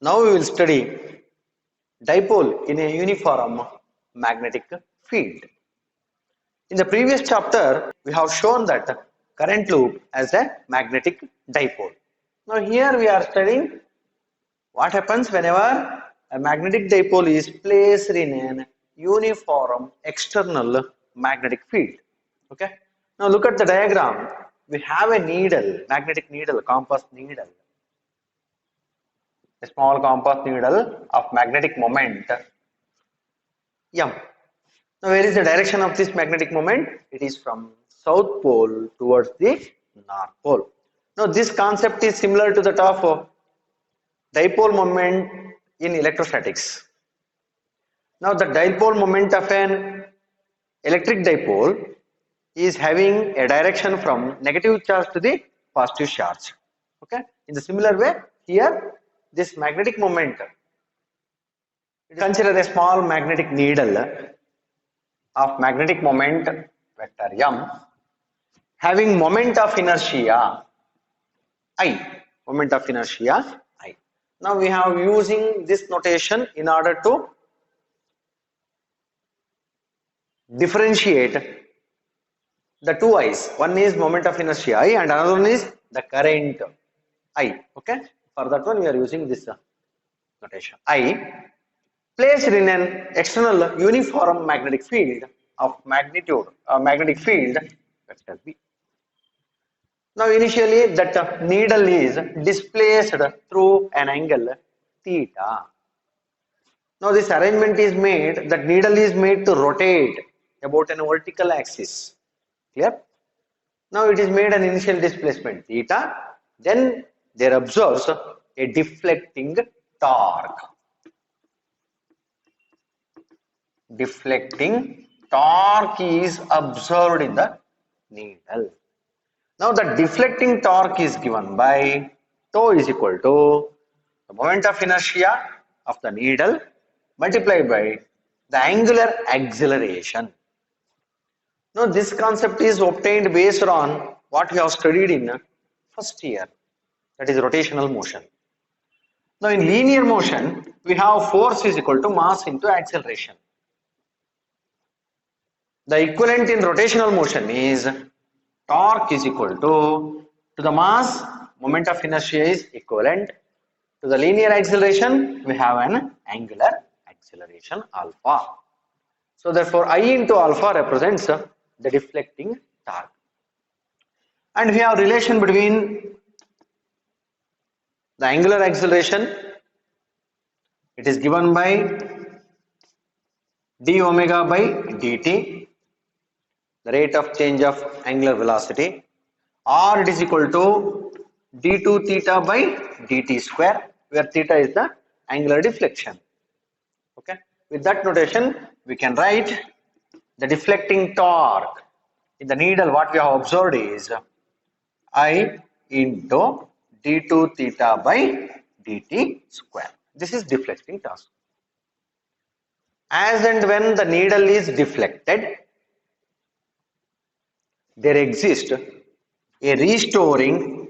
Now we will study dipole in a uniform magnetic field. In the previous chapter, we have shown that current loop as a magnetic dipole. Now here we are studying what happens whenever a magnetic dipole is placed in an uniform external magnetic field. Okay. Now look at the diagram. We have a needle, magnetic needle, compass needle, a small compass needle of magnetic moment M. Now where is the direction of this magnetic moment? It is from south pole towards the north pole. Now this concept is similar to that of dipole moment in electrostatics. Now the dipole moment of an electric dipole is having a direction from negative charge to the positive charge. Okay. In the similar way, here this magnetic moment, consider a small magnetic needle of magnetic moment vector M having moment of inertia I. Moment of inertia I. Now we have using this notation in order to differentiate the two I's. One is moment of inertia I and another one is the current I. Okay. For that one we are using this notation. I placed in an external uniform magnetic field of magnitude magnetic field vector B. Now initially that needle is displaced through an angle theta. Now this arrangement is made, that needle is made to rotate about an vertical axis. Clear? Now it is made an initial displacement theta, then there observes a deflecting torque. Deflecting torque is observed in the needle. Now the deflecting torque is given by tau is equal to the moment of inertia of the needle multiplied by the angular acceleration. Now this concept is obtained based on what we have studied in first year, that is rotational motion. Now in linear motion, we have force is equal to mass into acceleration. The equivalent in rotational motion is torque is equal to the mass, moment of inertia is equivalent to the linear acceleration, we have an angular acceleration alpha. So therefore I into alpha represents the deflecting torque. And we have relation between the angular acceleration, it is given by d omega by dt, the rate of change of angular velocity, or it is equal to d2 theta by dt square, where theta is the angular deflection. Okay. With that notation, we can write the deflecting torque in the needle. What we have observed is I into d2 theta by dt square. This is deflecting torque. As and when the needle is deflected, there exists a restoring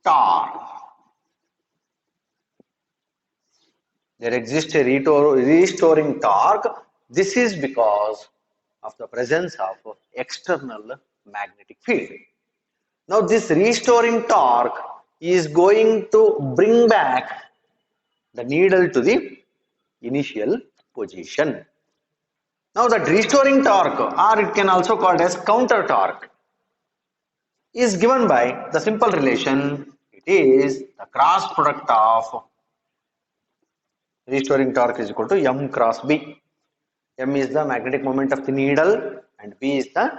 torque. There exists a restoring torque. This is because of the presence of external magnetic field. Now this restoring torque is going to bring back the needle to the initial position. Now that restoring torque, or it can also called as counter torque, is given by the simple relation. It is the cross product of restoring torque is equal to M cross B. M is the magnetic moment of the needle and B is the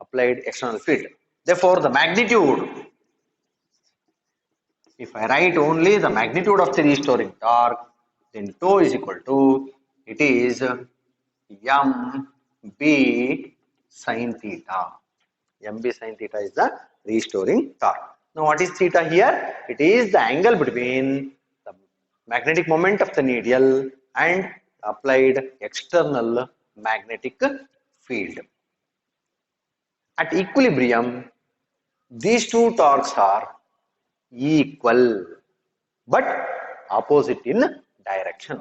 applied external field. Therefore, the magnitude, if I write only the magnitude of the restoring torque, then tau is equal to, it is M B sin theta. M B sin theta is the restoring torque. Now what is theta here? It is the angle between the magnetic moment of the needle and applied external magnetic field. At equilibrium, these two torques are equal but opposite in direction.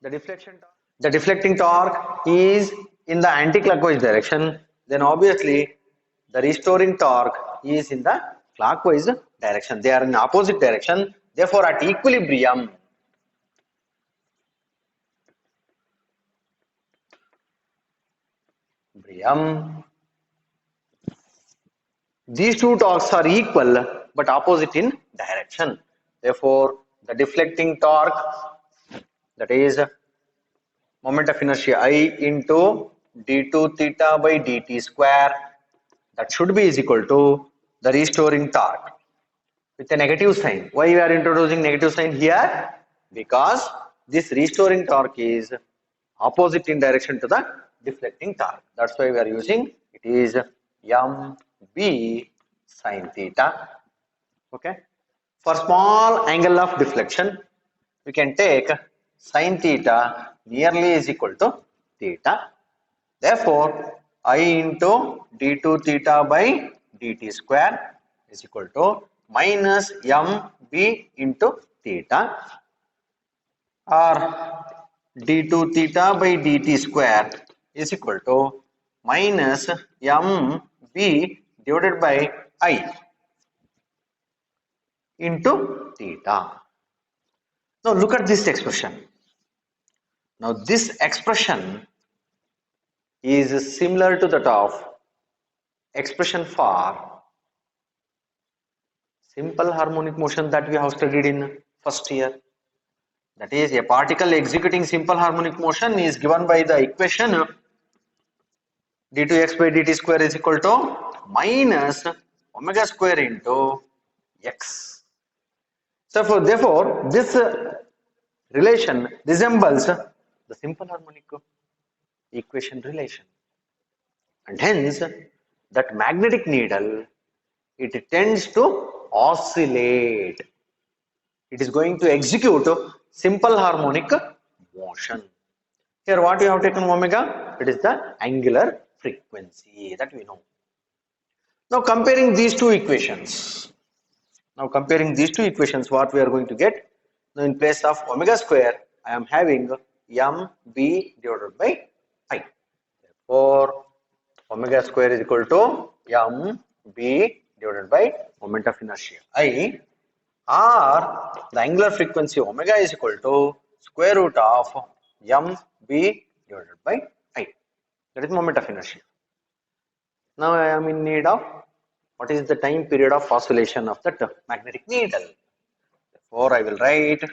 The deflecting torque is in the anti-clockwise direction, then obviously the restoring torque is in the clockwise direction. They are in opposite direction. Therefore, at equilibrium, these two torques are equal but opposite in direction. Therefore, the deflecting torque, that is moment of inertia I into d2 theta by dt square, that should be is equal to the restoring torque with a negative sign. Why we are introducing negative sign here? Because this restoring torque is opposite in direction to the deflecting torque. That's why we are using it is mb sin theta. Okay. For small angle of deflection, we can take sin theta nearly is equal to theta. Therefore, I into d2 theta by dt square is equal to minus mb into theta, or d2 theta by dt square is equal to minus mb divided by I into theta. Now look at this expression. Now this expression is similar to that of expression for simple harmonic motion that we have studied in first year. That is, a particle executing simple harmonic motion is given by the equation d2x by dt square is equal to minus omega square into x. So therefore, this relation resembles the simple harmonic equation relation, and hence that magnetic needle, it tends to oscillate. It is going to execute simple harmonic motion. Here what you have taken omega, it is the angular frequency that we know. Now comparing these two equations, what we are going to get? Now in place of omega square, I am having mb divided by I. Therefore, omega square is equal to mb divided by moment of inertia I, or the angular frequency omega is equal to square root of mb divided by I. That is moment of inertia. Now I am in need of what is the time period of oscillation of that magnetic needle. Therefore, I will write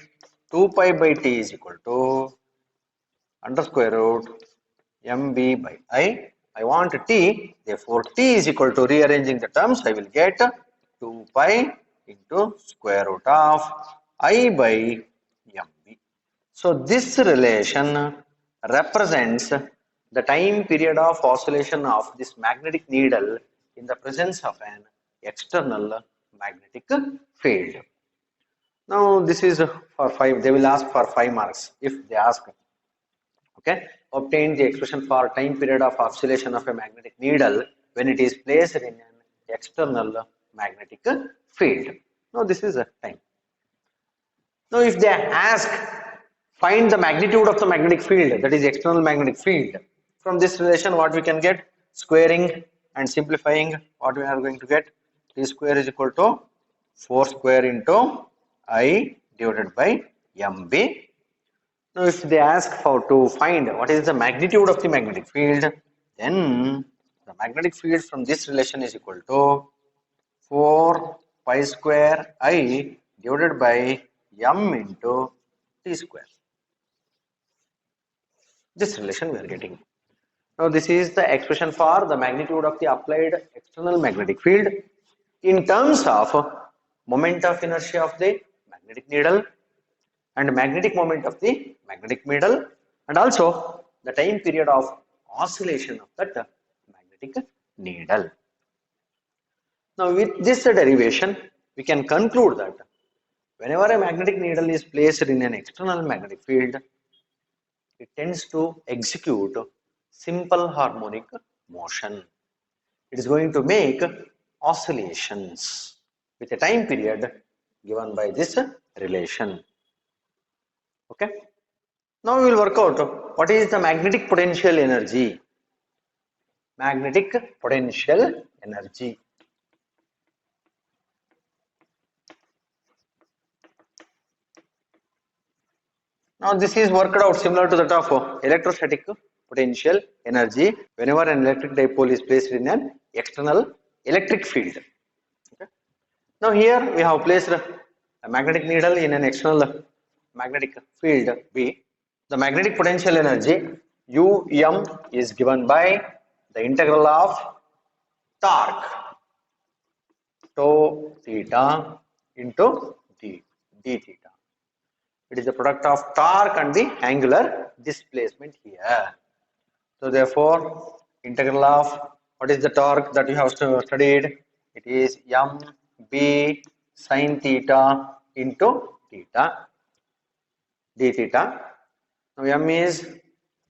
2 pi by t is equal to under square root mb by I. I want t, therefore t is equal to, rearranging the terms, I will get 2 pi into square root of I by mb. So this relation represents the time period of oscillation of this magnetic needle in the presence of an external magnetic field. Now this is for 5, they will ask for 5 marks if they ask. Okay, obtain the expression for time period of oscillation of a magnetic needle when it is placed in an external magnetic field. Now this is a time. Now if they ask find the magnitude of the magnetic field, that is external magnetic field, from this relation what we can get? Squaring and simplifying, what we are going to get? T square is equal to 4 square into I divided by mb. Now if they ask for to find what is the magnitude of the magnetic field, then the magnetic field from this relation is equal to 4 pi square I divided by m into t square. This relation we are getting. Now this is the expression for the magnitude of the applied external magnetic field in terms of moment of inertia of the magnetic needle and magnetic moment of the magnetic needle, and also the time period of oscillation of that magnetic needle. Now with this derivation, we can conclude that whenever a magnetic needle is placed in an external magnetic field, it tends to execute simple harmonic motion. It is going to make oscillations. with a time period given by this relation. Okay. Now we will work out what is the magnetic potential energy. Magnetic potential energy. Now this is worked out similar to that of electrostatic potential energy whenever an electric dipole is placed in an external electric field. Okay. Now here we have placed a magnetic needle in an external magnetic field B. The magnetic potential energy Um is given by the integral of torque tau theta into d theta. It is the product of torque and the angular displacement here. So therefore, integral of what is the torque that you have studied? It is mb sin theta into theta d theta. Now m is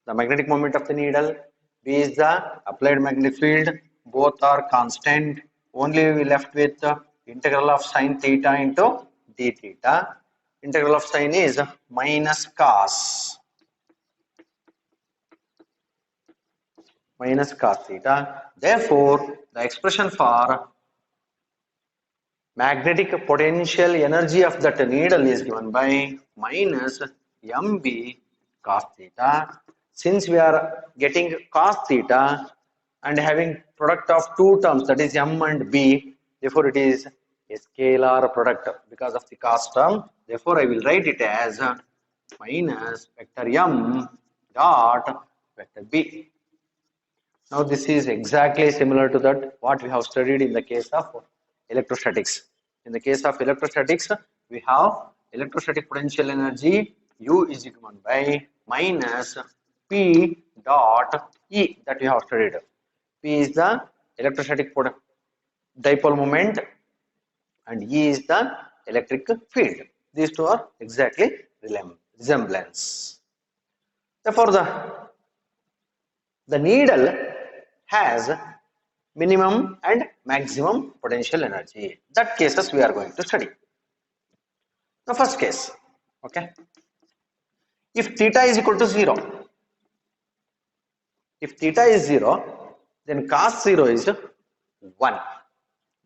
the magnetic moment of the needle, b is the applied magnetic field. Both are constant. Only we left with the integral of sin theta into d theta. Integral of sin is minus cos theta. Therefore, the expression for magnetic potential energy of that needle is given by minus mb cos theta. Since we are getting cos theta and having product of two terms, that is m and b, therefore it is a scalar product because of the cos term. Therefore I will write it as minus vector m dot vector b. Now this is exactly similar to that what we have studied in the case of electrostatics. In the case of electrostatics, we have electrostatic potential energy U is given by minus P dot E that we have studied. P is the electrostatic dipole moment and E is the electric field. These two are exactly resemblance. Therefore, the needle has minimum and maximum potential energy. That cases we are going to study. The first case, okay. If theta is equal to 0, if theta is 0, then cos 0 is 1.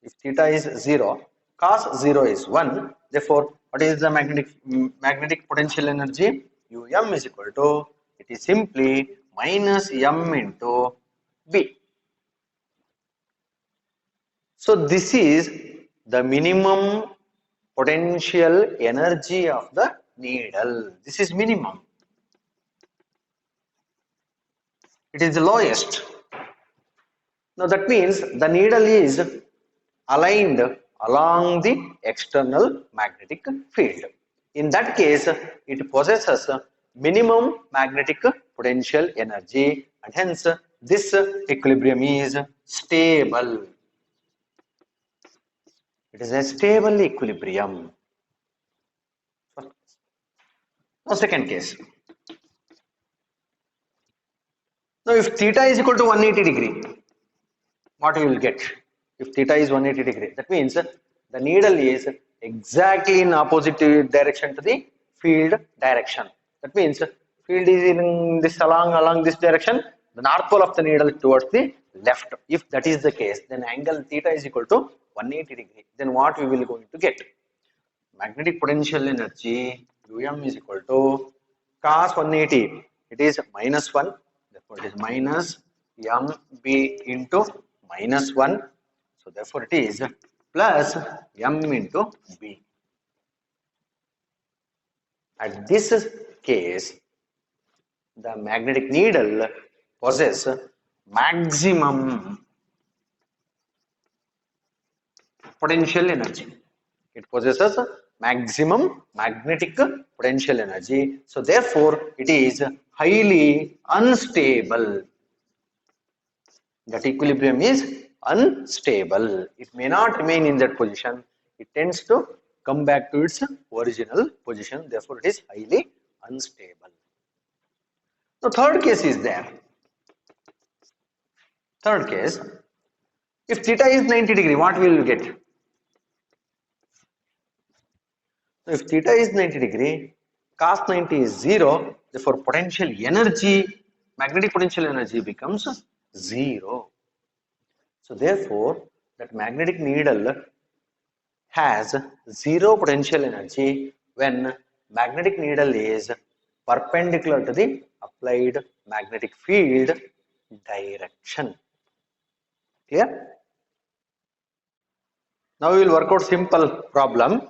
If theta is 0, cos 0 is 1. Therefore, what is the magnetic potential energy? Um is equal to, it is simply minus m into b. So this is the minimum potential energy of the needle. This is minimum. It is the lowest. Now that means the needle is aligned along the external magnetic field. In that case, it possesses minimum magnetic potential energy and hence this equilibrium is stable. It is a stable equilibrium. Now second case. Now if theta is equal to 180 degree, what you will get? If theta is 180 degree, that means the needle is exactly in opposite direction to the field direction. That means field is in this along this direction, the north pole of the needle towards the left. If that is the case, then angle theta is equal to 180 degree. Then what we will going to get? Magnetic potential energy Um is equal to cos 180. It is minus 1. Therefore, it is minus mb into minus 1. So therefore, it is plus m into b. At this case, the magnetic needle possesses maximum potential energy. It possesses maximum magnetic potential energy. So therefore, it is highly unstable. That equilibrium is unstable. It may not remain in that position. It tends to come back to its original position. Therefore, it is highly unstable. The third case is there. Third case, if theta is 90 degree, what will you get? So if theta is 90 degree, cos 90 is 0, therefore potential energy, magnetic potential energy becomes 0. So therefore, that magnetic needle has 0 potential energy when magnetic needle is perpendicular to the applied magnetic field direction. Clear? Now we will work out simple problem.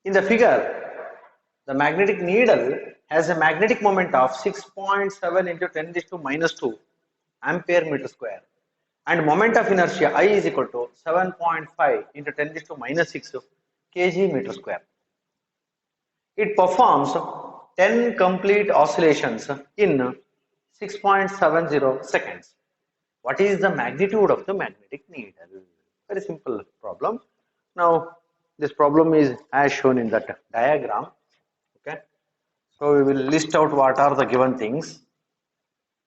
In the figure, the magnetic needle has a magnetic moment of 6.7 into 10 raised to minus 2 ampere meter square, and moment of inertia I is equal to 7.5 into 10 raised to minus 6 kg meter square. It performs 10 complete oscillations in 6.70 seconds. What is the magnitude of the magnetic needle? Very simple problem. Now, this problem is as shown in that diagram. Okay. So, we will list out what are the given things.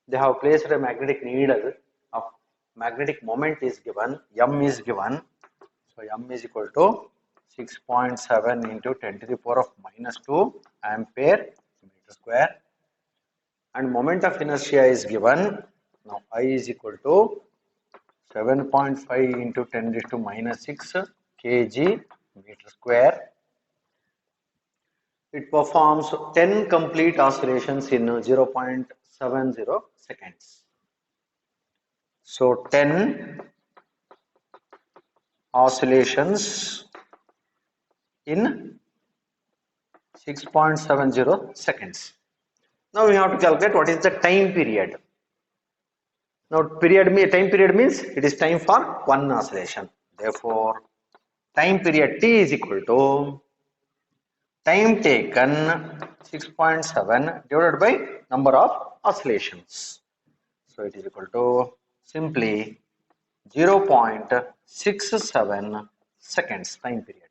They have placed a magnetic needle of magnetic moment is given, M is given. So, M is equal to 6.7 into 10 to the power of minus 2 ampere meter square, and moment of inertia is given. Now I is equal to 7.5 into 10 raised to minus 6 kg meter square. It performs 10 complete oscillations in 0.70 seconds. So 10 oscillations in 6.70 seconds. Now we have to calculate what is the time period. Now time period means it is time for one oscillation. Therefore, time period T is equal to time taken 6.7 divided by number of oscillations. So it is equal to simply 0.67 seconds time period.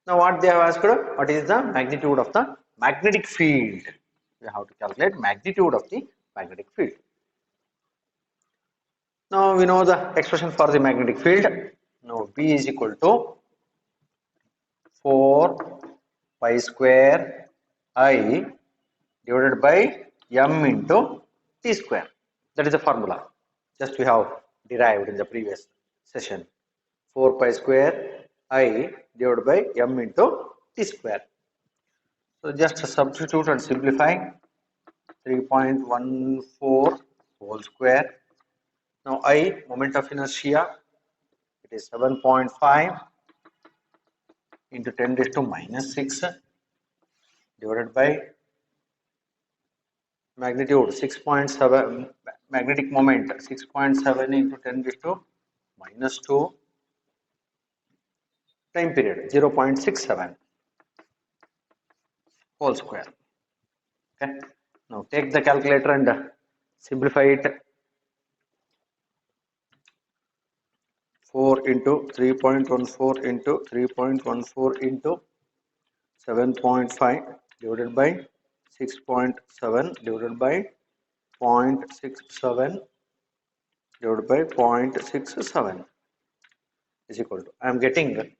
Now what they have asked, what is the magnitude of the magnetic field? We have to calculate magnitude of the magnetic field. Now we know the expression for the magnetic field. Now B is equal to 4 pi square I divided by M into T square. That is the formula. Just we have derived in the previous session. 4 pi square I divided by M into T square. So just substitute and simplify. 3.14 whole square. Now I, moment of inertia, it is 7.5 into 10 raised to minus 6 divided by magnitude 6.7, magnetic moment 6.7 into 10 raised to minus 2, time period 0.67 whole square. Okay. Now take the calculator and simplify it. 4 into 3.14 into 3.14 into 7.5 divided by 6.7 divided by 0.67 divided by 0.67 is equal to, I am getting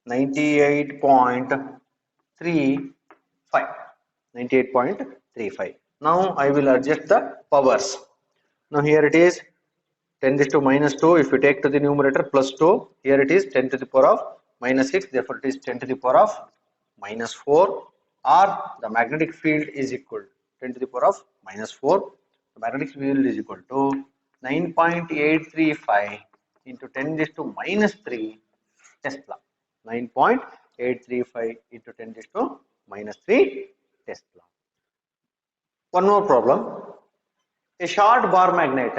98.35. Now I will adjust the powers. Now here it is 10 raised to minus 2. If you take to the numerator plus 2, here it is 10 to the power of minus 6. Therefore it is 10 to the power of minus 4, or the magnetic field is equal to 10 to the power of minus 4. The magnetic field is equal to 9.835 into 10 raised to minus 3 Tesla. 9.835 into 10 raised to minus 3 Tesla. One more problem. A short bar magnet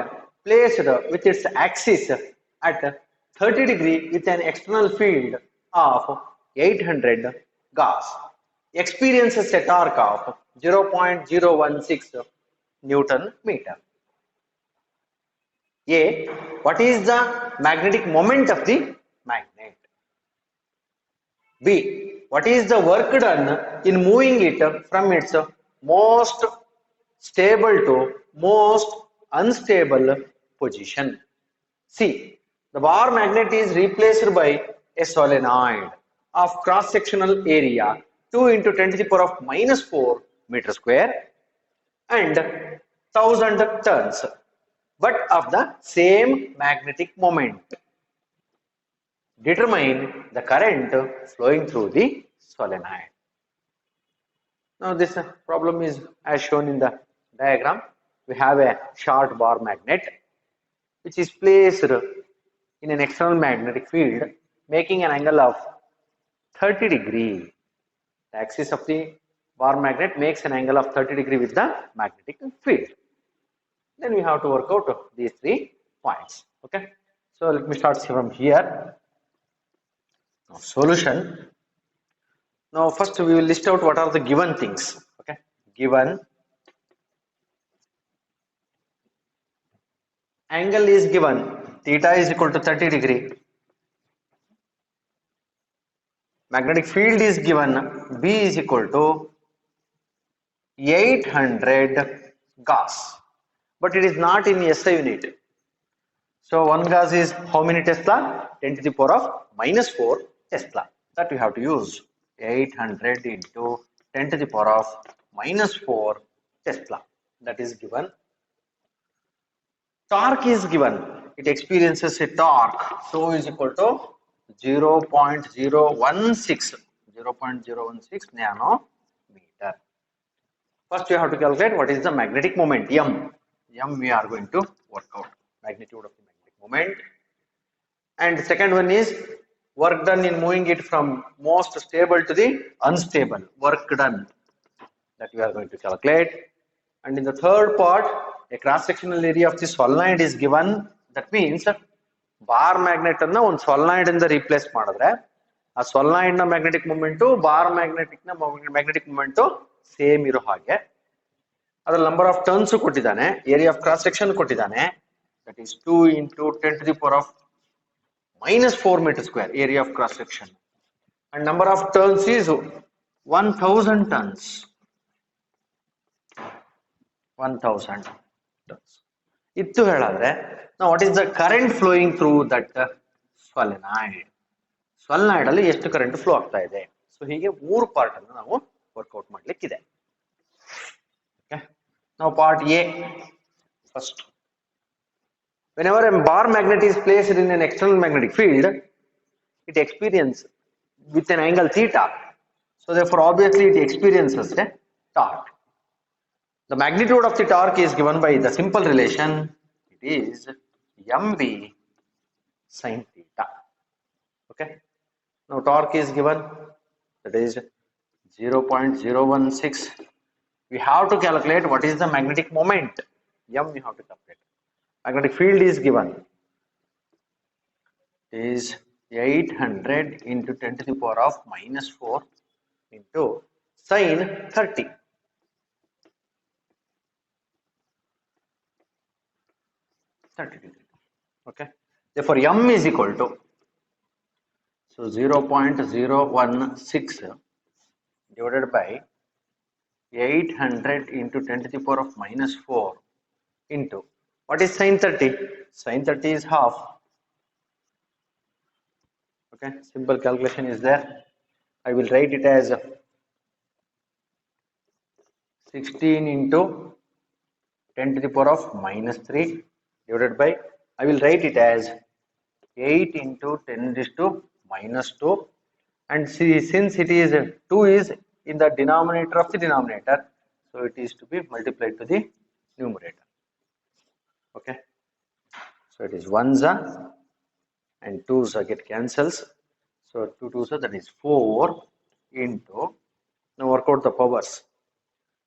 placed with its axis at 30 degree with an external field of 800 Gauss experiences a torque of 0.016 Newton meter. A. What is the magnetic moment of the magnet? B. What is the work done in moving it from its most stable to most unstable position? C. The bar magnet is replaced by a solenoid of cross-sectional area 2 into 10 to the power of minus 4 meter square and 1000 turns, but of the same magnetic moment. Determine the current flowing through the solenoid. Now this problem is as shown in the diagram. We have a short bar magnet which is placed in an external magnetic field making an angle of 30 degree. The axis of the bar magnet makes an angle of 30 degree with the magnetic field. Then we have to work out these 3 points. Okay. So let me start from here. Now, solution. Now first we will list out what are the given things. Okay. Given angle is given, theta is equal to 30 degree. Magnetic field is given, B is equal to 800 Gauss, but it is not in SI unit. So 1 Gauss is how many Tesla? 10 to the power of minus 4 Tesla. That we have to use 800 into 10 to the power of minus 4 Tesla. That is given. Torque is given. It experiences a torque. So is equal to 0.016 nanometer. First you have to calculate what is the magnetic moment, M. M we are going to work out. Magnitude of the magnetic moment. And second one is work done in moving it from most stable to the unstable. Work done. That we are going to calculate. And in the third part, a cross-sectional area of the solenoid is given. That means bar magnet anna one solenoid in the replace madidre ಆ solenoid na magnetic moment bar magnetic na magnetic moment same ಇರೋ ಹಾಗೆ ಅದರ number of turns ಕೊಟ್ಟಿದ್ದಾನೆ, area of cross section ಕೊಟ್ಟಿದ್ದಾನೆ, that is 2 into 10 to the power of minus 4 meter square area of cross section, and number of turns is 1000 turns. 1000 turns. Ittu heladre now what is the current flowing through that solenoid? Solenoid alli ಎಷ್ಟು current flow ಆಗ್ತಾ ಇದೆ. So ಹೀಗೆ ಮೂರು part ಅನ್ನು ನಾವು workout ಮಾಡಲಿಕ್ಕಿದೆ. Okay. Now part A first. Whenever a bar magnet is placed in an external magnetic field, it experiences with an angle theta. So therefore obviously it experiences a torque. The magnitude of the torque is given by the simple relation. It is mb sin theta. Okay. Now torque is given, that is 0.016. We have to calculate what is the magnetic moment. M we have to calculate. Magnetic field is given. It is 800 into 10 to the power of minus 4 into sin 30. Okay. Therefore M is equal to, so 0.016 divided by 800 into 10 to the power of minus 4 into, what is sin 30? Sin 30 is half. Okay, simple calculation is there. I will write it as 16 into 10 to the power of minus 3 divided by, I will write it as 8 into 10 raised to minus 2, and see, since it is 2 is in the denominator of the denominator, so it is to be multiplied to the numerator. Okay, so it is 1s and 2s get cancels, so 2 2s that is 4 into, now work out the powers,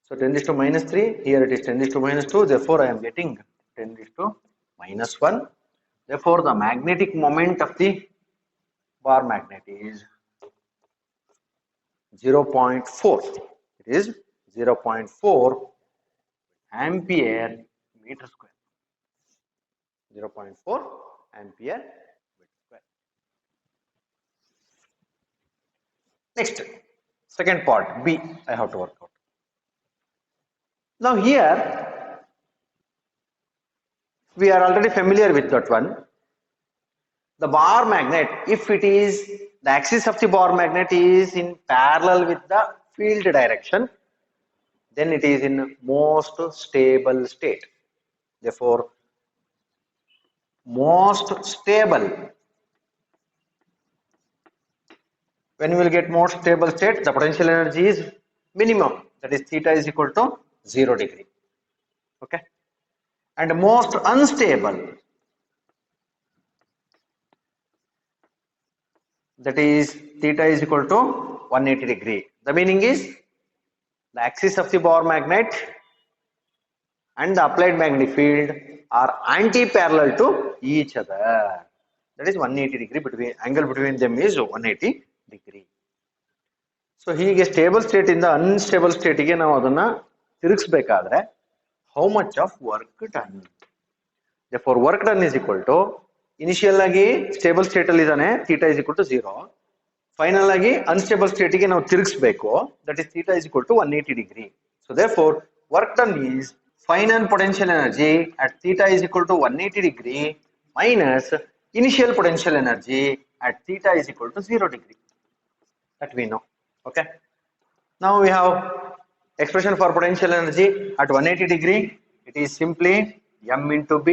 so 10 raised to minus 3, here it is 10 raised to minus 2, therefore I am getting 10 raised to minus 1. Therefore the magnetic moment of the bar magnet is 0.4. It is 0.4 ampere meter square. 0.4 ampere meter square. Next, second part B I have to work out. Now here we are already familiar with that one. the bar magnet, if it is the axis of the bar magnet is in parallel with the field direction, then it is in most stable state. Therefore, most stable, when you will get more stable state, the potential energy is minimum, that is theta is equal to 0 degree. Okay, and most unstable, that is theta is equal to 180 degree. The meaning is the axis of the bar magnet and the applied magnetic field are anti-parallel to each other. That is 180 degree between angle between them is 180 degree. So ಹೀಗೆ stable state ಇಂದ unstable ಸ್ಟೇಟಿಗೆ ನಾವು ಅದನ್ನ ತಿರುಗಿಸಬೇಕಾದ್ರೆ how much of work done? Therefore work done is equal to initial ಆಗಿ stable state ಅಲ್ಲಿ ಇದಾನೆ theta is equal to 0. Final ಆಗಿ unstable ಸ್ಟೇಟಿಗೆ ನಾವು ತಿರುಗಿಸಬೇಕು, that is theta is equal to 180 degree. So therefore work done is final potential energy at theta is equal to 180 degree minus initial potential energy at theta is equal to 0 degree. That we know. Okay. Now we have expression for potential energy at 180 degree. It is simply m into b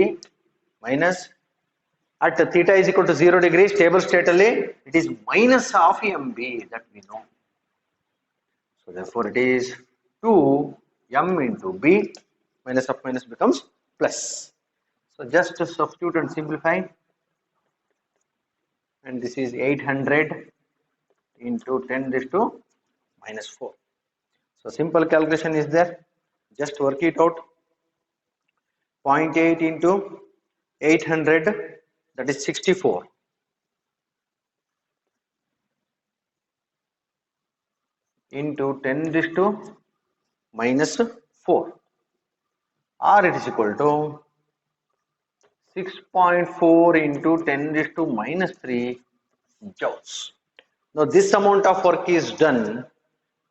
minus at theta is equal to 0 degree stable state alli it is minus half mb, that we know. So therefore it is 2 m into b, minus of minus becomes plus. So just to substitute and simplify, and this is 800 into 10 raised to minus 4. So simple calculation is there, just work it out. 0.8 into 800, that is 64. Into 10 raised to minus 4, or it is equal to 6.4 into 10 raised to minus 3 joules. Now this amount of work is done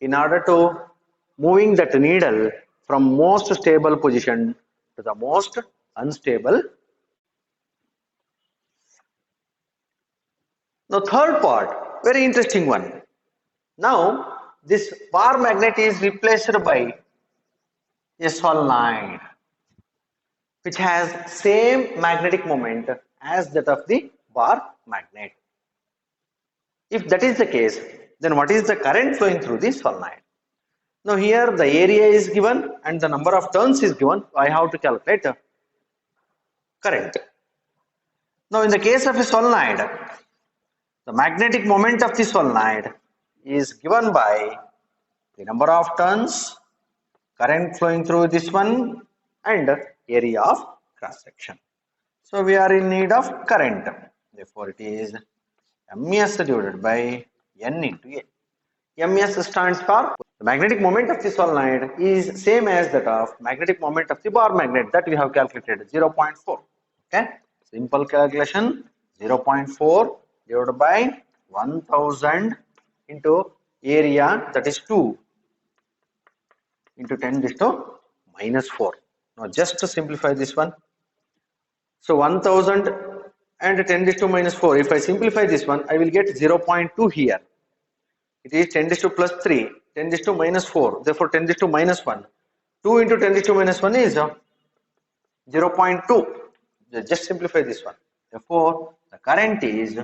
in order to moving that needle from most stable position to the most unstable. Now third part, very interesting one. Now this bar magnet is replaced by a solenoid which has same magnetic moment as that of the bar magnet. If that is the case, then what is the current flowing through the solenoid? Now here the area is given and the number of turns is given. I have to calculate current. Now in the case of a solenoid, the magnetic moment of the solenoid is given by the number of turns, current flowing through this one, and area of cross section. So we are in need of current. Therefore it is ms divided by n into a. ms stands for the magnetic moment of the solenoid is same as that of magnetic moment of the bar magnet, that we have calculated 0.4. Okay, simple calculation, 0.4 divided by 1000 into area, that is 2 into 10 raised to minus 4. Now just to simplify this one, so 1000 and 10 raised to minus 4, if I simplify this one, I will get 0.2 here. It is 10 raised to plus 3, 10 raised to minus 4, therefore 10 raised to minus 1. 2 into 10 raised to minus 1 is 0.2. Just simplify this one. Therefore the current is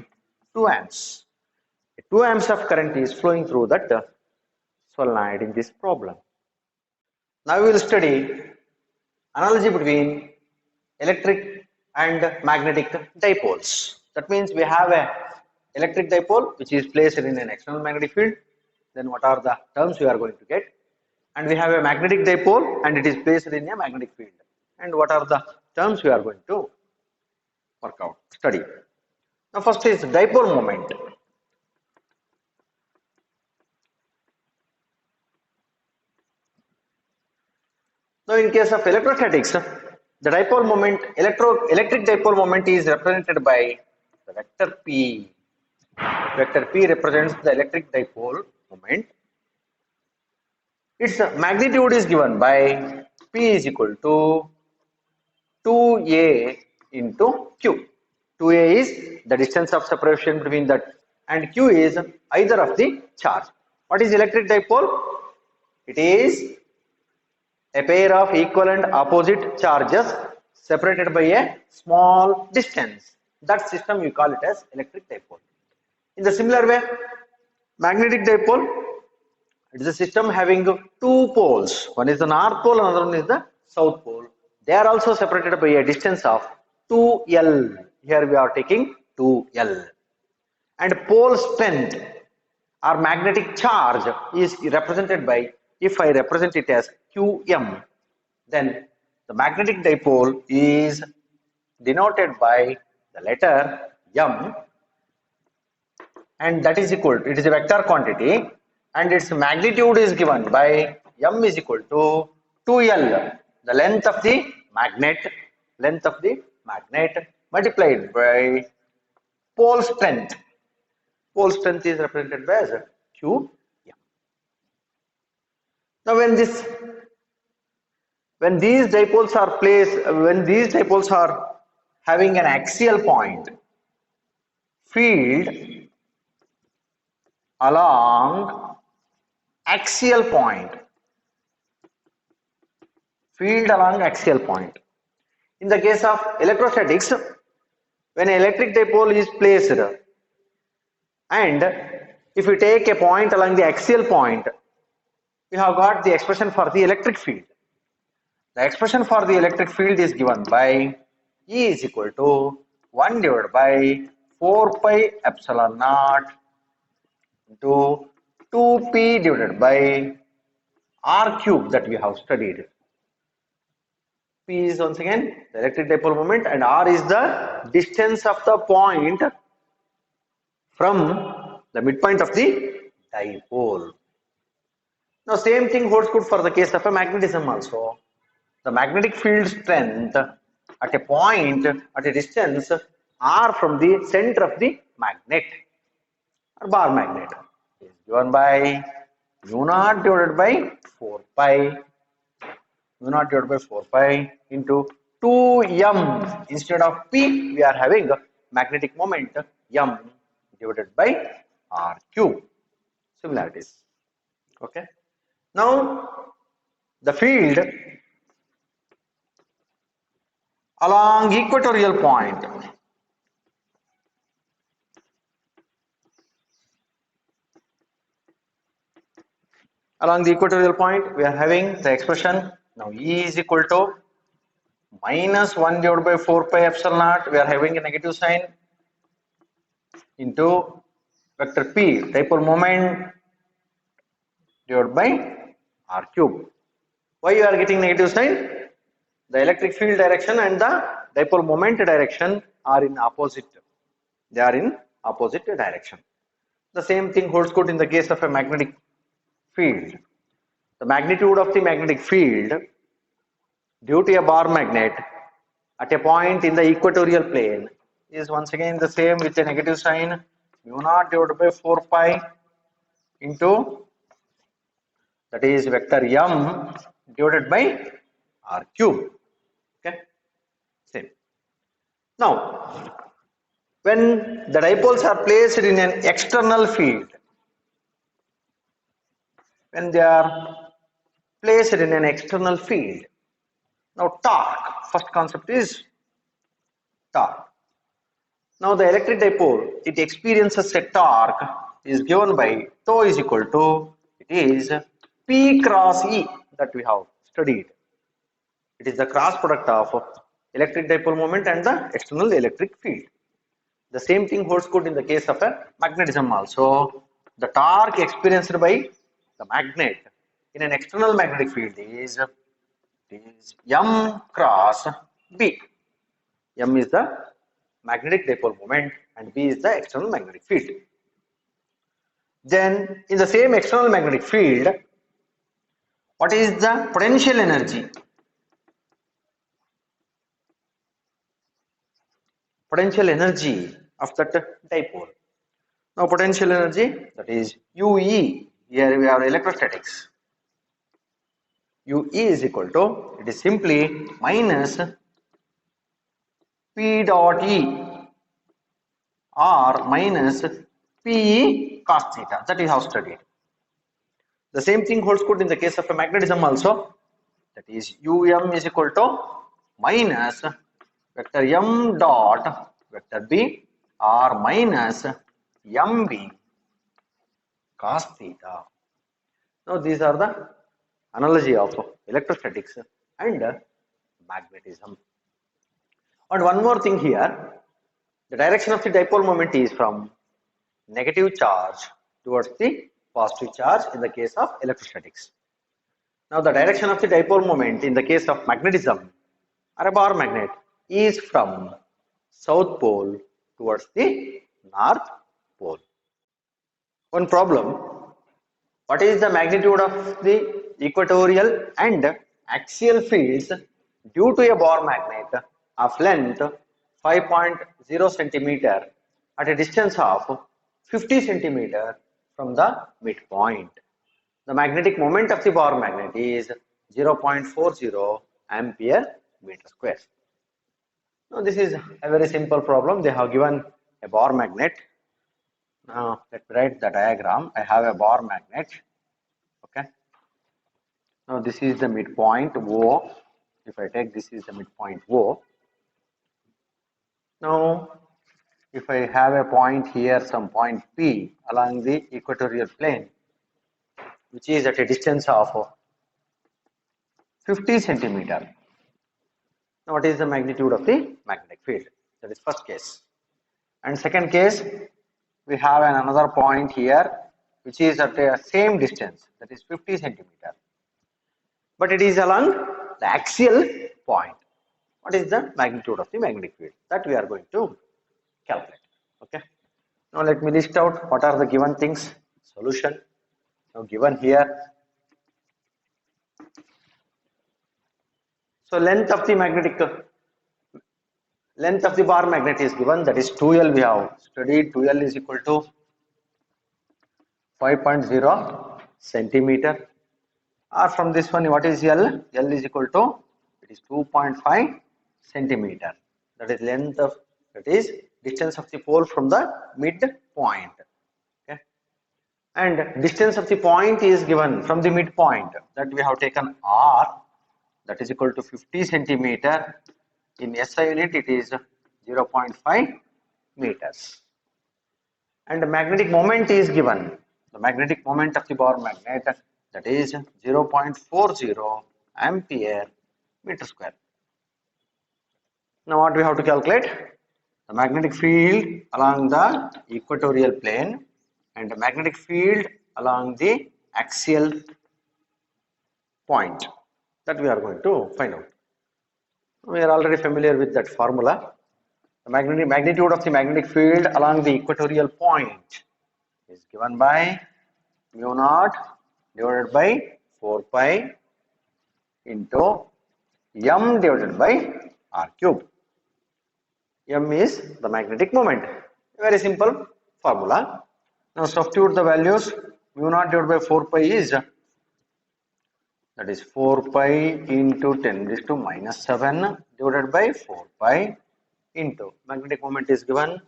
2 amps. 2 amps of current is flowing through that solenoid in this problem. Now we will study analogy between electric and magnetic dipoles. That means we have a electric dipole which is placed in an external magnetic field. Then what are the terms we are going to get? And we have a magnetic dipole and it is placed in a magnetic field. And what are the terms we are going to work out, study. Now first is dipole moment. Now in case of electrostatics, the dipole moment, electric dipole moment is represented by the vector P. Vector P represents the electric dipole moment. Its magnitude is given by P is equal to 2A into Q. 2a is the distance of separation between that, and q is either of the charge. What is electric dipole? It is a pair of equivalent opposite charges separated by a small distance. That system we call it as electric dipole. In the similar way, magnetic dipole, it is a system having two poles. One is the north pole, another one is the south pole. They are also separated by a distance of 2L. Here we are taking 2L. And pole strength or magnetic charge is represented by, if I represent it as Qm, then the magnetic dipole is denoted by the letter M, and that is equal to, it is a vector quantity, and its magnitude is given by M is equal to 2L, the length of the magnet multiplied by pole strength. Pole strength is represented by as Q. Now when these dipoles are placed, when these dipoles are having an axial point, field along axial point, in the case of electrostatics, when an electric dipole is placed and if we take a point along the axial point, we have got the expression for the electric field. The expression for the electric field is given by E is equal to 1 divided by 4 pi epsilon naught into 2p divided by r cube that we have studied. P is once again the electric dipole moment and r is the distance of the point from the midpoint of the dipole. Now same thing holds good for the case of a magnetism also. The magnetic field strength at a point, at a distance r from the center of the magnet or bar magnet is given by mu naught divided by 4 pi into 2m. Instead of p, we are having magnetic moment m divided by r cube. Similarities. Okay. Now the field along equatorial point, we are having the expression now E is equal to minus 1 divided by 4 pi epsilon naught, we are having a negative sign, into vector P, dipole moment divided by r cube. Why you are getting negative sign? The electric field direction and the dipole moment direction are in opposite. They are in opposite direction. The same thing holds good in the case of a magnetic field. The magnitude of the magnetic field due to a bar magnet at a point in the equatorial plane is once again the same with a negative sign, mu naught divided by 4 pi into, that is vector m divided by r cube. Okay, same. Now when the dipoles are placed in an external field, now torque, first concept is torque. Now the electric dipole, it experiences a torque is given by tau is equal to, it is P cross E that we have studied. It is the cross product of electric dipole moment and the external electric field. The same thing holds good in the case of a magnetism also. The torque experienced by the magnet in an external magnetic field is M cross B. M is the magnetic dipole moment and B is the external magnetic field. Then in the same external magnetic field, what is the potential energy? Potential energy of that dipole. Now potential energy, that is UE, here we have electrostatics. UE is equal to, it is simply minus P dot E R minus Pe cos theta. That is how studied. The same thing holds good in the case of a magnetism also. That is Um is equal to minus vector M dot vector B R minus MB cos theta. Now these are the analogy of electrostatics and magnetism. And one more thing here, the direction of the dipole moment is from negative charge towards the positive charge in the case of electrostatics. Now the direction of the dipole moment in the case of magnetism or a bar magnet is from south pole towards the north pole. One problem, what is the magnitude of the equatorial and axial fields due to a bar magnet of length 5.0 centimeter at a distance of 50 centimeter from the midpoint? The magnetic moment of the bar magnet is 0.40 ampere meter square. Now this is a very simple problem. They have given a bar magnet. Now let me write the diagram. I have a bar magnet. Okay. Now this is the midpoint O. If I take this is the midpoint O. Now if I have a point here, some point P along the equatorial plane, which is at a distance of 50 centimeter. Now what is the magnitude of the magnetic field? That is first case. And second case, we have another point here which is at the same distance, that is 50 centimeter. But it is along the axial point. What is the magnitude of the magnetic field? That we are going to calculate. Okay. Now let me list out what are the given things. Solution. Now given here. So length of the bar magnet is given, that is 2L. We have studied 2L is equal to 5.0 centimeter. Or from this one, what is L? L is equal to, it is 2.5 centimeter. That is length of, that is distance of the pole from the midpoint. Okay. And distance of the point is given from the midpoint, that we have taken R, that is equal to 50 centimeter. In SI unit it is 0.5 meters. And the magnetic moment is given. The magnetic moment of the bar magnet, that is 0.40 ampere meter square. Now what we have to calculate? The magnetic field along the equatorial plane and the magnetic field along the axial point. That we are going to find out. We are already familiar with that formula. The magnitude of the magnetic field along the equatorial point is given by mu naught divided by 4 pi into m divided by r cube. M is the magnetic moment. Very simple formula. Now substitute the values. Mu naught divided by 4 pi is, that is 4 pi into 10 raised to minus 7 divided by 4 pi into magnetic moment is given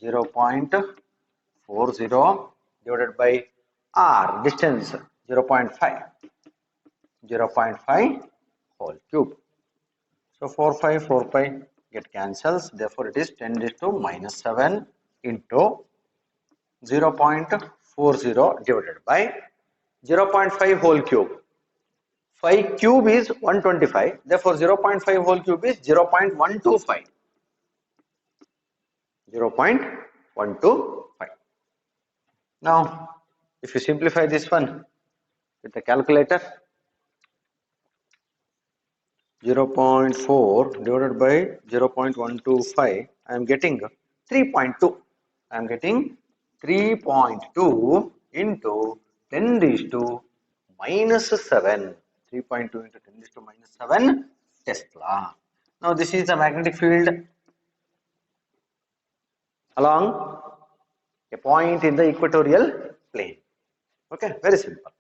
0.40 divided by r, distance 0.5 whole cube. So 4 pi get cancels, therefore it is 10 raised to minus 7 into 0.40 divided by 0.5 whole cube. 5 cube is 125, therefore 0.5 whole cube is 0.125. 0.125. Now, if you simplify this one with the calculator, 0.4 divided by 0.125, I am getting 3.2. I am getting 3.2 into 10 raised to minus 7. 3.2 into 10 raised to minus 7 Tesla. Now this is the magnetic field along a point in the equatorial plane. Okay, very simple.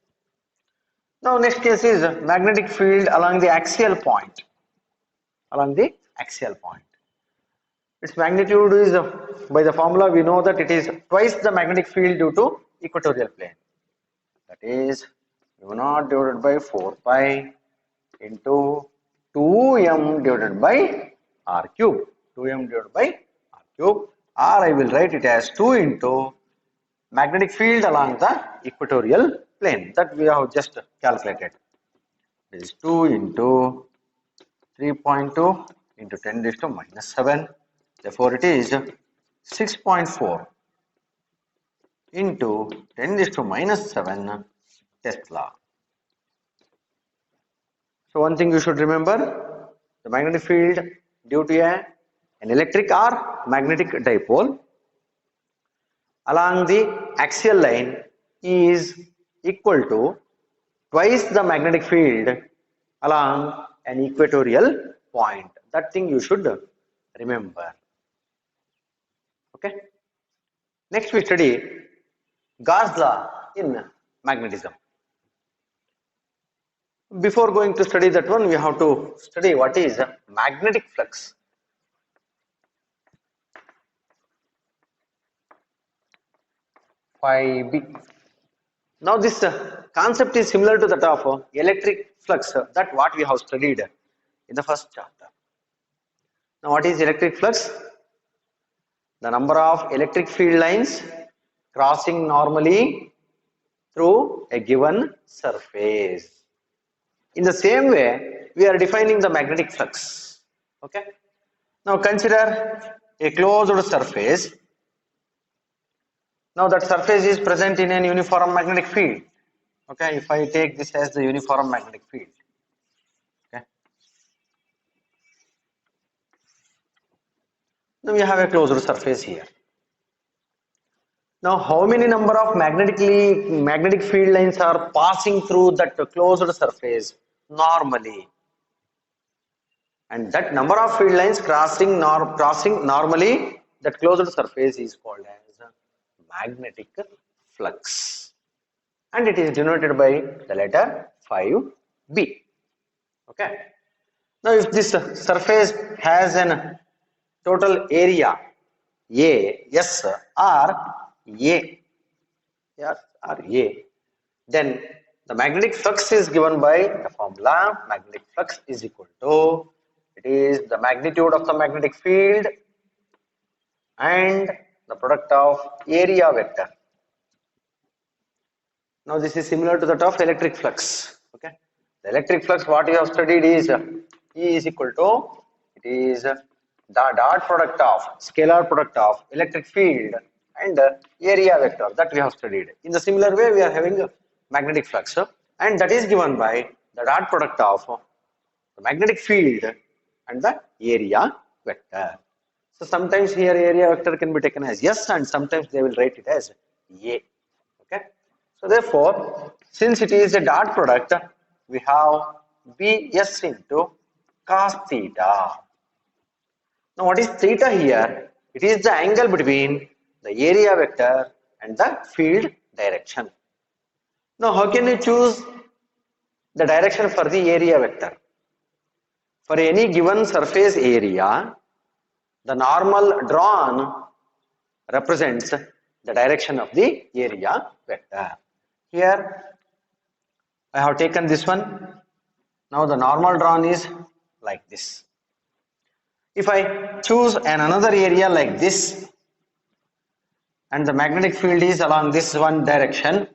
Now next case is magnetic field along the axial point. Along the axial point. Its magnitude is by the formula we know that it is twice the magnetic field due to equatorial plane. That is mu naught divided by 4 pi into 2m divided by r cube. 2m divided by r cube, or I will write it as 2 into magnetic field along the equatorial plane that we have just calculated. It is 2 into 3.2 into 10 raised to minus 7. Therefore, it is 6.4 into 10 raised to minus 7 Tesla. So, one thing you should remember, the magnetic field due to an electric or magnetic dipole along the axial line is equal to twice the magnetic field along an equatorial point. That thing you should remember. Okay. Next we study Gauss law in magnetism. Before going to study that one, we have to study what is magnetic flux. Phi B. Now this concept is similar to that of electric flux, that what we have studied in the first chapter. Now what is electric flux? The number of electric field lines crossing normally through a given surface. In the same way, we are defining the magnetic flux. Okay. Now consider a closed surface. Now that surface is present in an uniform magnetic field. Okay, if I take this as the uniform magnetic field. Okay. Now we have a closed surface here. Now how many number of magnetic field lines are passing through that closed surface normally? And that number of field lines crossing normally that closed surface is called as magnetic flux, and it is denoted by the letter 5B. Okay. Now if this surface has an total area A, S or A, then the magnetic flux is given by the formula magnetic flux is equal to, it is the magnitude of the magnetic field and the product of area vector. Now this is similar to that of electric flux. Okay. The electric flux what we have studied is E is equal to, it is the dot product of scalar product of electric field and area vector that we have studied. In the similar way we are having a magnetic flux, and that is given by the dot product of the magnetic field and the area vector. So sometimes here area vector can be taken as S and sometimes they will write it as A. Okay. So therefore, since it is a dot product, we have Bs into cos theta. Now what is theta here? It is the angle between the area vector and the field direction. Now how can you choose the direction for the area vector? For any given surface area, the normal drawn represents the direction of the area vector. Here I have taken this one. Now the normal drawn is like this. If I choose another area like this and the magnetic field is along this one direction,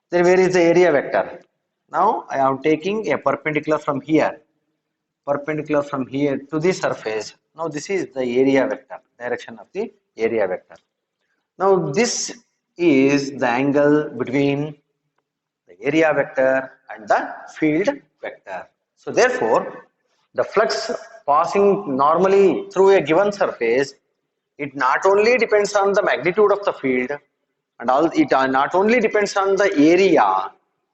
then where is the area vector? Now I am taking a perpendicular from here to the surface. Now this is the area vector, direction of the area vector. Now this is the angle between the area vector and the field vector. So therefore, the flux passing normally through a given surface, it not only depends on the magnitude of the field and it not only depends on the area,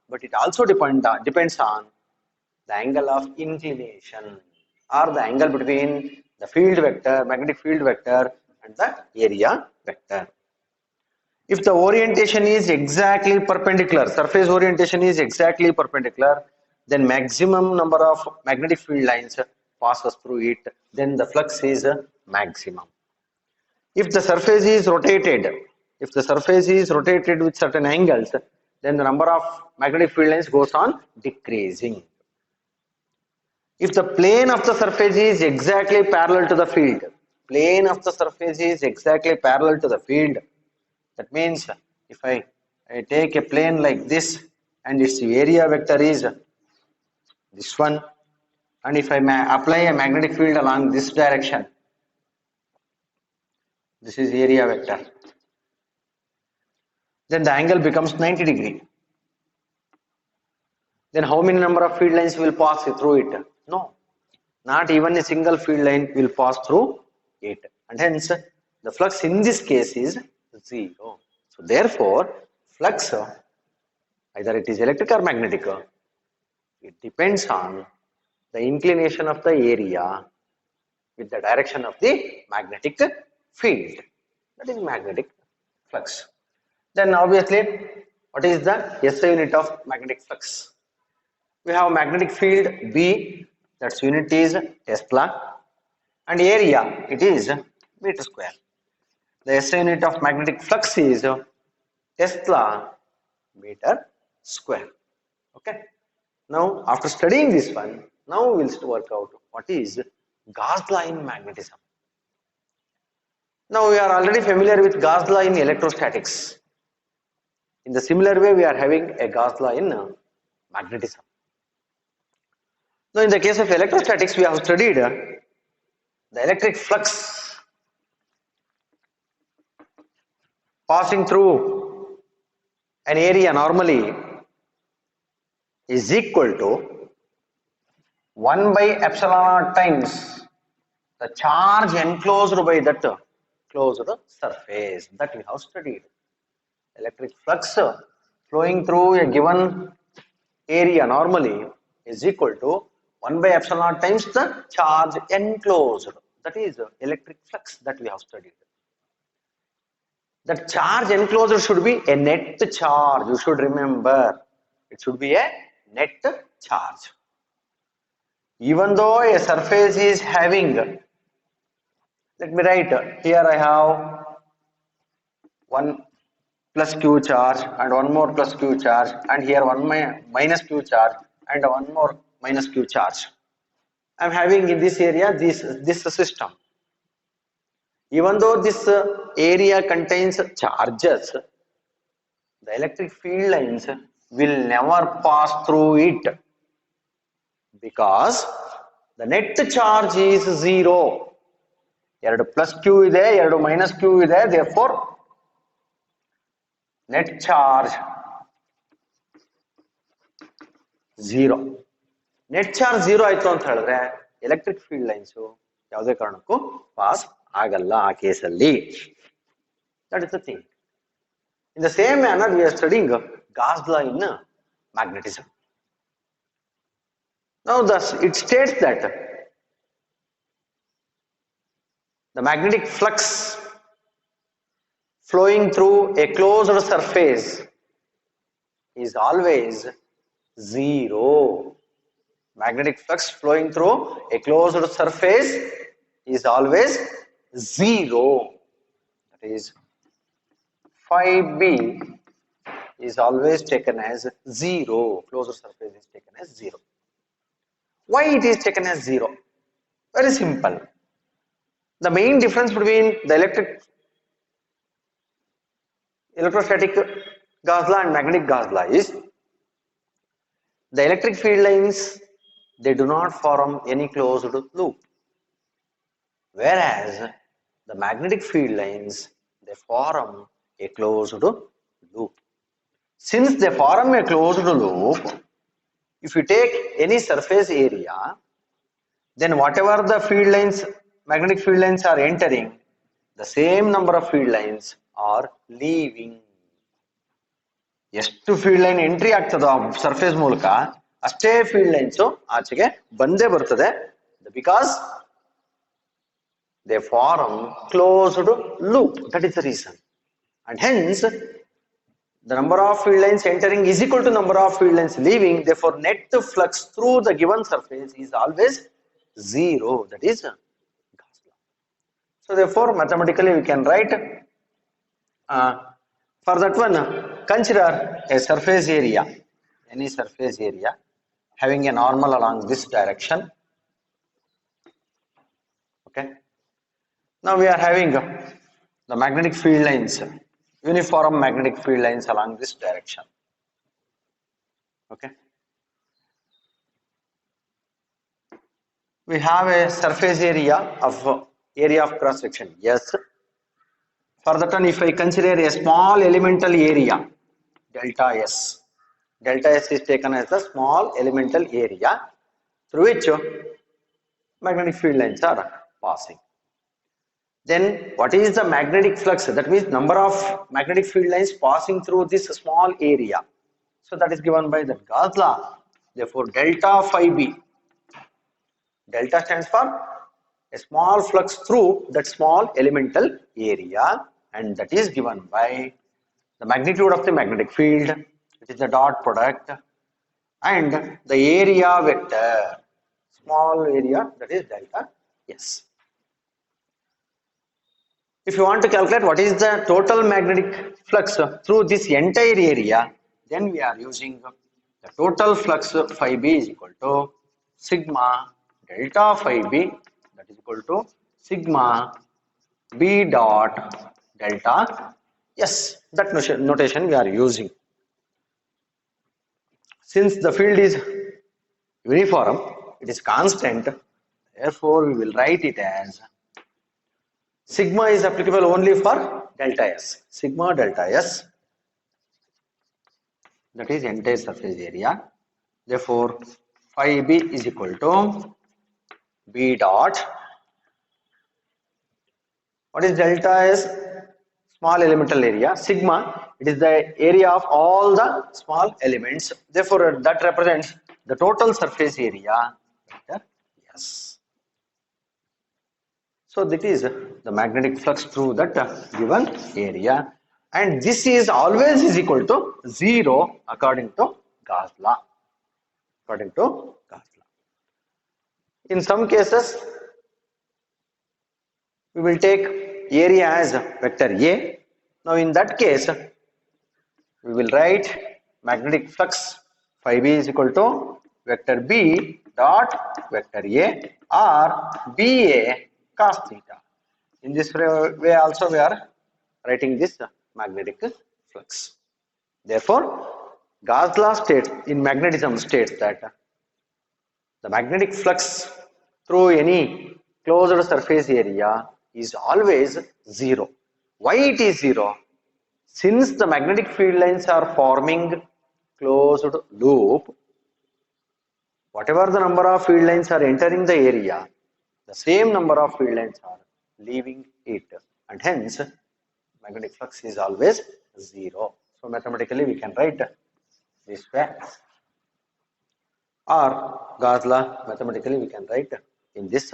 but it also depends on the angle of inclination or the angle between the field vector, magnetic field vector and the area vector. If the orientation is exactly perpendicular, surface orientation is exactly perpendicular, then maximum number of magnetic field lines passes through it, then the flux is maximum. If the surface is rotated, with certain angles, then the number of magnetic field lines goes on decreasing. If the plane of the surface is exactly parallel to the field, that means if I take a plane like this and its area vector is this one, and if I apply a magnetic field along this direction, this is area vector, then the angle becomes 90 degree. Then how many number of field lines will pass through it? No, not even a single field line will pass through it, and hence the flux in this case is 0. So therefore flux, either it is electric or magnetic, it depends on the inclination of the area with the direction of the magnetic field. That is magnetic flux. Then obviously, what is the SI unit of magnetic flux? We have magnetic field B, that's unit is Tesla, and area it is meter square. The SI unit of magnetic flux is Tesla meter square. Okay. Now after studying this one, now we will work out what is Gauss law in magnetism. Now we are already familiar with Gauss law in electrostatics. In the similar way, we are having a Gauss law in magnetism. Now in the case of electrostatics, we have studied the electric flux passing through an area normally is equal to 1 by epsilon naught times the charge enclosed by that closed surface, that we have studied. Electric flux flowing through a given area normally is equal to 1 by epsilon naught times the charge enclosed. That is electric flux that we have studied. That charge enclosed should be a net charge. You should remember, it should be a net charge. Even though a surface is having, let me write here, I have one plus q charge and one more plus q charge, and here one minus q charge and one more minus q charge. I am having in this area this system. Even though this area contains charges, the electric field lines will never pass through it because the net charge is 0. ಎರಡು plus Q ಇದೆ, ಎರಡು minus Q ಇದೆ, therefore net charge 0. Net charge 0 ಆಯ್ತು ಅಂತ ಹೇಳಿದ್ರೆ electric field lines ಯಾವುದೇ ಕಾರಣಕ್ಕೂ pass ಆಗಲ್ಲ ಆ ಕೇಸಲ್ಲಿ. That is the thing. In the same manner we are studying Gauss law in magnetism. Now thus it states that the magnetic flux flowing through a closed surface is always 0. Magnetic flux flowing through a closed surface is always 0. That is, phi B is always taken as 0. Closed surface is taken as 0. Why it is taken as 0? Very simple. The main difference between the electrostatic Gauss law and magnetic Gauss law is the electric field lines, they do not form any closed loop, whereas the magnetic field lines, they form a closed loop. Since they form a closed loop, if you take any surface area, then whatever the field lines, magnetic field lines are entering, the same number of field lines are leaving. ಎಷ್ಟು field line entry ಆಗ್ತದೋ surface ಮೂಲಕ ಅಷ್ಟೇ field lines ಆಚೆಗೆ ಬಂದೇ ಬರ್ತದೆ, because they form closed loop. That is the reason. And hence the number of field lines entering is equal to number of field lines leaving. Therefore net flux through the given surface is always 0. That is Gauss law. So therefore, mathematically we can write for that one, consider a surface area, any surface area having a normal along this direction. Okay. Now we are having the magnetic field lines, uniform magnetic field lines along this direction. Okay. We have a surface area of cross section. Yes. For that one, if I consider a small elemental area, delta S. Delta S is taken as the small elemental area through which magnetic field lines are passing. Then what is the magnetic flux? That means number of magnetic field lines passing through this small area. So that is given by the Gauss law. Therefore, delta phi b. Delta stands for a small flux through that small elemental area, and that is given by the magnitude of the magnetic field, it is the dot product, and the area vector, small area, that is delta S. If you want to calculate what is the total magnetic flux through this entire area, then we are using the total flux phi b is equal to sigma delta phi b, that is equal to sigma b dot delta S. That notation we are using. Since the field is uniform, it is constant, therefore we will write it as sigma is applicable only for delta S. Sigma delta S, that is entire surface area. Therefore, phi b is equal to b dot. What is delta S? Small elemental area. Sigma, it is the area of all the small elements. Therefore, that represents the total surface area vector S. So that is the magnetic flux through that given area, and this is always is equal to 0 according to Gauss law. According to Gauss law. In some cases, we will take area as vector A. Now in that case, we will write magnetic flux phi b is equal to vector B dot vector A or BA cos theta. In this way also we are writing this magnetic flux. Therefore, Gauss law states in magnetism states that the magnetic flux through any closed surface area is always 0. Why it is 0? Since the magnetic field lines are forming closed loop, whatever the number of field lines are entering the area, the same number of field lines are leaving it, and hence magnetic flux is always 0. So mathematically we can write this way, or Gauss law mathematically we can write in this